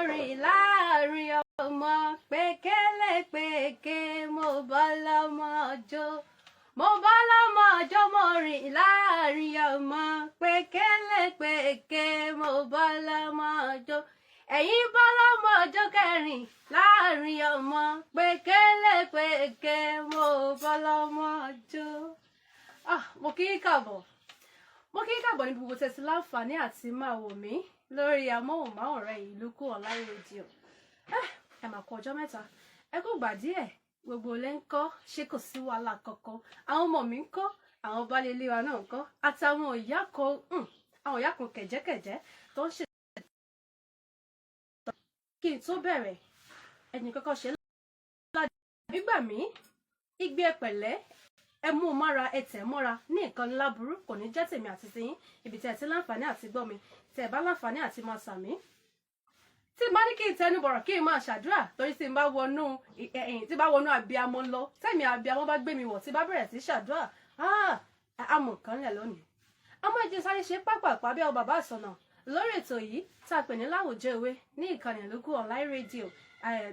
rìn láàrin ọmọ pékélé péké mo bọ́ lọ́mọ jó. Mo bọ́ lọ́mọ jó mo rìn láàrin ọmọ pékélé péké mo bọ́ lọ́mọ jó. Ẹ̀yin bọ́ lọ́mọ jó kẹrin láàrin ọmọ pékélé péké mo bọ́ lọ́mọ jó. Mo kí káàbọ̀ ní gbogbo tẹ̀sí láǹfààní àti máa wò mí lórí amóhùnmáwòrán Ìlúkù Online Radio. Ẹ mà kú ọjọ́ mẹ́ta, ẹ kú gbà díẹ̀, gbogbo ilé ń kọ́, ṣé kò sí wàhálà kankan? Àwọn ọmọ mi ń kọ́, àwọn baálé ilé wa náà ń kọ́, àtàwọn ìyá kan kẹ̀jẹ́kẹ̀jẹ́ tó ń ṣe. Kí n tó bẹ̀rẹ̀, ẹni kọ́kọ́ ṣe ládùúgbò gbà mí, igbe pẹ̀lẹ́, ẹ mú mára, ẹ tẹ̀ mọ́ra, ní nǹkan láburú kò ní jẹ́ tèmi àti tiyín, ibi tí ẹ ti láǹfààní àti gbọ́ mi, tẹ̀ bá láǹfààní àti máa sàmí. Tí n bá ní kí n tẹnu bọ̀rọ̀ kí n máa ṣàdúrà, torí tí n bá wọnú àbíamọ lọ, tẹ̀mí àbíamọ bá gbé mi wọ̀, tí bá bẹ̀rẹ̀ sí ṣàdúrà, àmọ̀ nǹkan lẹ̀ lónìí. Ọmọ ìjẹ sáré ṣe pápápá bí ọ bàbá àsọnà lórí ètò yìí tá a pè ní Láwùjọ Òwe ní ìkànnì Ìlúkù Online Radio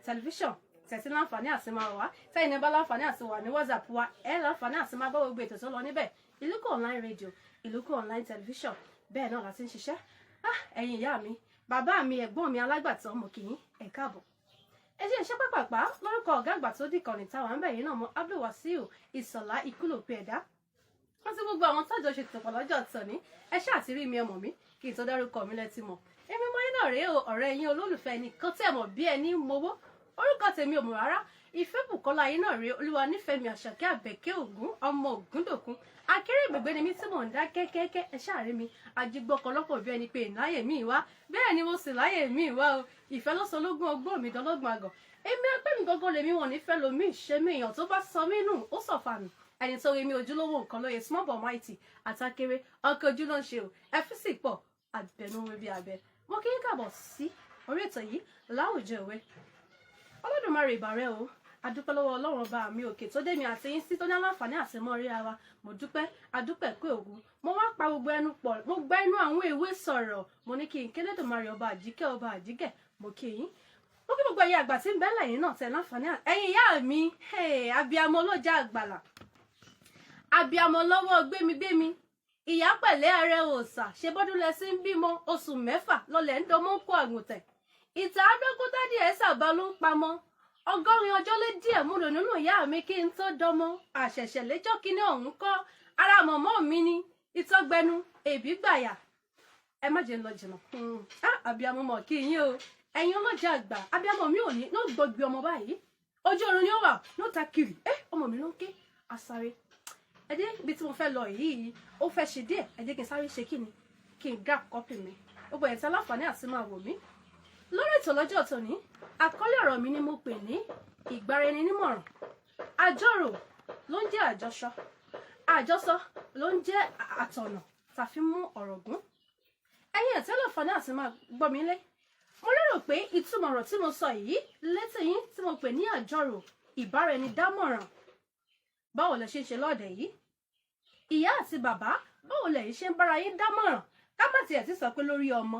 tẹlifíṣàn tẹ̀sí láǹfààní àti máa wá, tẹ́yìn ní bá láǹfààní àti wà ní WhatsApp wa, ẹ láǹfààní àti máa gbọ́ gbogbo ètò tó lọ níbẹ̀. Ìlúkù Online Radio, Ìlúkù Online Television, bẹ́ẹ̀ náà láti ń ṣiṣẹ́. Ẹ̀yin ìyá mi, bàbá mi, ẹ̀gbọ́n mi alágbàtọ́, mo kì í ẹ káàbọ̀. Ẹ ṣe iṣẹ́ pápápá lórúkọ ọ̀gá àgbà tó dìkànnì táwọn ń bẹ̀ yìí náà mọ́ Abdulwasiu Ìsọ̀lá Ikúlòpé ẹ̀dá. Wọ́n ti gbogbo àwọn tọ́jọ́ ṣe tòpọ̀ lọ́jọ́ tòní, ẹ ṣáà ti rí mi ẹ mọ̀ mí kí n tó dárúkọ mi lẹ́tí mọ̀. Èmi mọ́ yín náà rèé o, ọ̀rẹ́ yín olólùfẹ́ ni kan tẹ̀ mọ̀ bí ẹni mowó. Orúkọ tèmi ò mọ̀ rárá, Ìfẹ́bùkọ́lá yín náà rèé, olúwa nífẹ̀ẹ́ mi Àṣàkẹ́ Àbẹ̀kẹ́ Ògún, ọmọ Ògúndòkun. Akéré gbègbè ni mi tí mò ń dá kẹ́kẹ́kẹ́, ẹ ṣáà rí mi, ajígbọ́kọlọ́pọ̀ bí ẹni pé ìnáyè mi wá, bẹ́ẹ̀ ni mo sì láyè mi wá o. Ìfẹ́ ló sọ lógún ọgbọ́n mi dọ́lọ́gbọ̀n àgọ̀. Èmi ẹgbẹ́ mi gọ́gọ́ lèmi wọn nífẹ̀ẹ́ lomi ìṣe mi, èèyàn tó bá sọ mí nù ó sọ̀fà mi. Ẹni tó rí mi ojúlówó nǹkan lóye small but mighty àtàkèrè ọkọ̀ ojú ló ń ṣe o, ẹ fi sì pọ̀ àbẹ̀nuwé bí abẹ. Mo kí yín káàbọ̀ sí orí ètò yìí Láwùjọ Òwe. Olódùmarè ìbàrẹ̀ o, adúpẹ́ lọ́wọ́ Ọlọ́run ọba mi òkè tó dé mi àti yín sí tó ní aláǹfààní àti mọ́ rí ara wa. Mo dúpẹ́, adúpẹ́ pé ògùn, mo wá pa gbogbo ẹnu pọ̀, mo gbá inú àwọn èwe sọ̀rọ̀, mo ní kí n kélédùmarè ọba àjíkẹ́ ọba àjíkẹ́, mo kí yín. Mo kí gbogbo ẹ̀yin àgbà tí ń bẹ lẹ́yìn náà tẹ̀ láǹfààní ẹ̀yin ìyá mi, abiyamọ ló já àgbàlà, abiyamọ lọ́wọ́ gbémigbémi, ìyá pẹ̀lẹ́ ààrẹ òòsà, ṣe bọ́dún lẹ sí ń bímọ oṣù 6 lọlẹ̀ ń dọmọ́ kó àgùntẹ̀. Ìta àdógún dádì ẹ̀ sábà ló ń pamọ́. 100 ọjọ́ lé díẹ̀ múlò nínú ìyá mi kí n tó dọmọ. Àṣẹ̀ṣẹ̀ léjọ́ kíní ọ̀hún kọ́, ara mọ̀mọ́ mi ni, ìtọ́gbẹnu, èbí gbàyà. Ẹ má jẹ́ ń lọ jìnnà. Abiyamọ mọ̀ kí yín o. Ẹ̀yin ọlọ́jà àgbà, abiyamọ mi ò ní ló gbọgbẹ ọmọ báyìí. Ojú oorun ni ó wà, ló ta kiri. Ọmọ mi ló ń ké, asáré. Ẹ dé ibi tí mo fẹ́ lọ yìí, ó fẹ́ ṣe díẹ̀, ẹ jẹ́ kí n sáré ṣe kíni, kí n grab copy mi. Gbogbo ẹ̀ tí aláǹfààní àti máa wò mí. Lórí ètò lọ́jọ́ tòní, àkọlé ọ̀rọ̀ mi ni mo pè ní ìgbaraẹninímọ̀ràn. Àjọrò ló ń jẹ́ àjọsọ, àjọsọ ló ń jẹ́ àtọ̀nà tá fi mú ọ̀rọ̀ gún. Ẹ̀yin ẹ̀ tí aláǹfààní àti máa gbọ́ mi lé. Mo lérò pé ìtumọ̀ ọ̀rọ̀ tí mo sọ yìí létí yín tí mo pè ní àjọrò ìbáraẹnidámọ̀ràn. Báwo lẹ ṣe ń ṣe lọ́ọ̀dẹ̀ yìí? Ìyá àti bàbá, báwo lẹ̀yin ṣe ń bára yín dámọ̀ràn? Ká má tiẹ̀ ti sọ pé lórí ọmọ,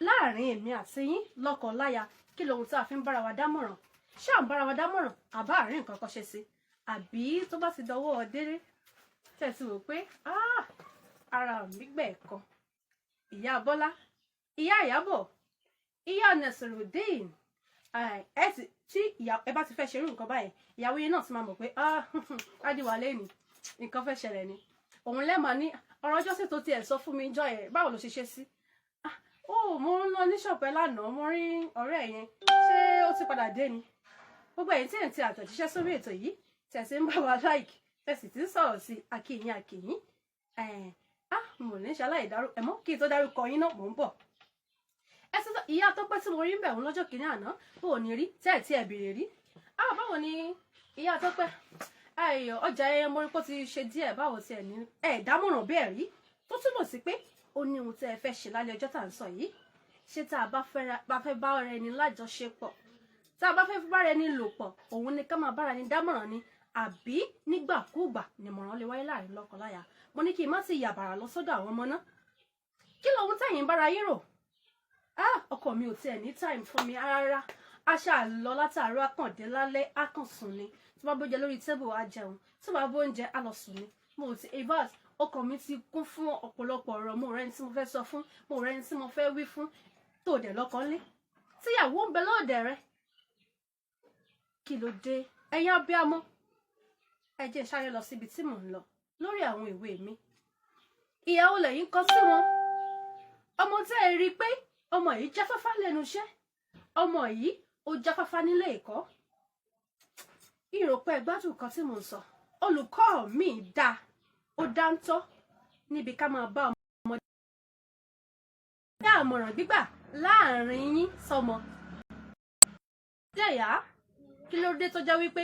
láàrin èmi àti yín lọ́kọ láya, kí lohun tí a fi ń bára wa dámọ̀ràn? Ṣé à ń bára wa dámọ̀ràn àbá àárín nǹkan kan ṣe sí? Àbí tó bá ti dọwọ́ déré tẹ̀sí wò pé ara mi gbẹ̀ kan. Ìyá Bọ́lá, ìyá Ìyábọ̀, ìyá Nẹ̀sìrùdín, tí ẹ bá ti fẹ́ ṣerú nǹkan báyìí, ìyàwó yín náà ti máa mọ̀ pé Adéwálé ni nǹkan fẹ́ ṣẹlẹ̀ ni. Òun lẹ́mọ̀ ní ọ̀rọ̀ ọjọ́ sí tó tiẹ̀ sọ fún mi jọ ẹ̀, báwo ló ṣe ṣe sí? Mo ń lọ ní ṣọ̀pẹ́ lánàá, mo rí ọ̀rẹ́ yẹn, ṣé ó ti padà dé ni? Gbogbo ẹ̀yin tí ẹ̀ ń ti àtẹ̀jíṣẹ́ sórí ètò yìí, tẹ̀sí ń bá wa like, tẹ̀sí ti ń sọ̀rọ̀ sí akíyín. Mo ní ṣaláì dárú ẹ̀mọ́ kí n tó dárúkọ yín náà, mò ń bọ̀. Ẹ ti sọ ìyá Tọ́pẹ́ tí mo rí ń bẹ̀ wọ́n lọ́jọ́ kìíní àná, bó o ní rí tẹ́ ẹ̀ bèrè rí. Báwo ni ìyá Tọ́pẹ́? Ọjà ẹyẹ mo rí pé ó ti ṣe díẹ̀, báwo ti ẹ̀ ní dámọ̀ràn bẹ́ẹ̀ rí? Tó túmọ̀ sí pé ó ní ohun tẹ́ ẹ fẹ́ ṣe lálẹ́ ọjọ́ tá à ń sọ yìí. Ṣé tá a bá fẹ́ bá ọ̀rẹ́ ẹni lájọṣepọ̀, tá a bá fẹ́ bára ẹni lò pọ̀, òun ni ká máa bára ẹni dámọ̀ràn ni, àbí nígbàkúùgbà nímọ̀ràn lè wáyé láàrin lọ́kọláya? Mo ní kí n má ti yàbàrà lọ sọ́dọ̀ àwọn ọmọ náà. Kí lohun tẹ́yin bára yín rò? ọkọ mi ò tiẹ̀ ní time fún mi rárá, a ṣáà lọ látàárọ̀ àkàndé lálẹ́ àkànsùn ni, tí bá bóúnjẹ lórí tébù á jẹun, tí bá bóúnjẹ á lọ sùn ni. Mo ti evas ọkọ mi ti kún fún ọ̀pọ̀lọpọ̀ ọ̀rọ̀, mo rẹ́ni tí mo fẹ́ sọ fún, mo rẹ́ni tí mo fẹ́ wí fún, tó dẹ̀ lọ́kọ lé tíyàwó ń bẹ lọ́ọ̀dẹ̀ rẹ. Kí ló dé? Ẹ̀yin abiyamọ, ẹ jẹ́ sáré lọ síbi tí mò ń lọ lórí àwọn ìwé mi. Ìyàwó lẹ́yìn kọ sí wọn. Ọmọ tẹ́ ẹ rí i pé ọmọ yìí jáfáfá lẹ́nu iṣẹ́, ọmọ yìí ó jáfáfá nílé ẹ̀kọ́. Ìròpẹ́ gbádùn kan tí mò ń sọ. Olùkọ́ mi dá, ó dáńtọ́ níbi ká máa bá ọmọdé ní àmọ̀ràn gbígbà láàrin yín sọmọ. Jẹ́yà, kí ló dé tó jẹ́ wípé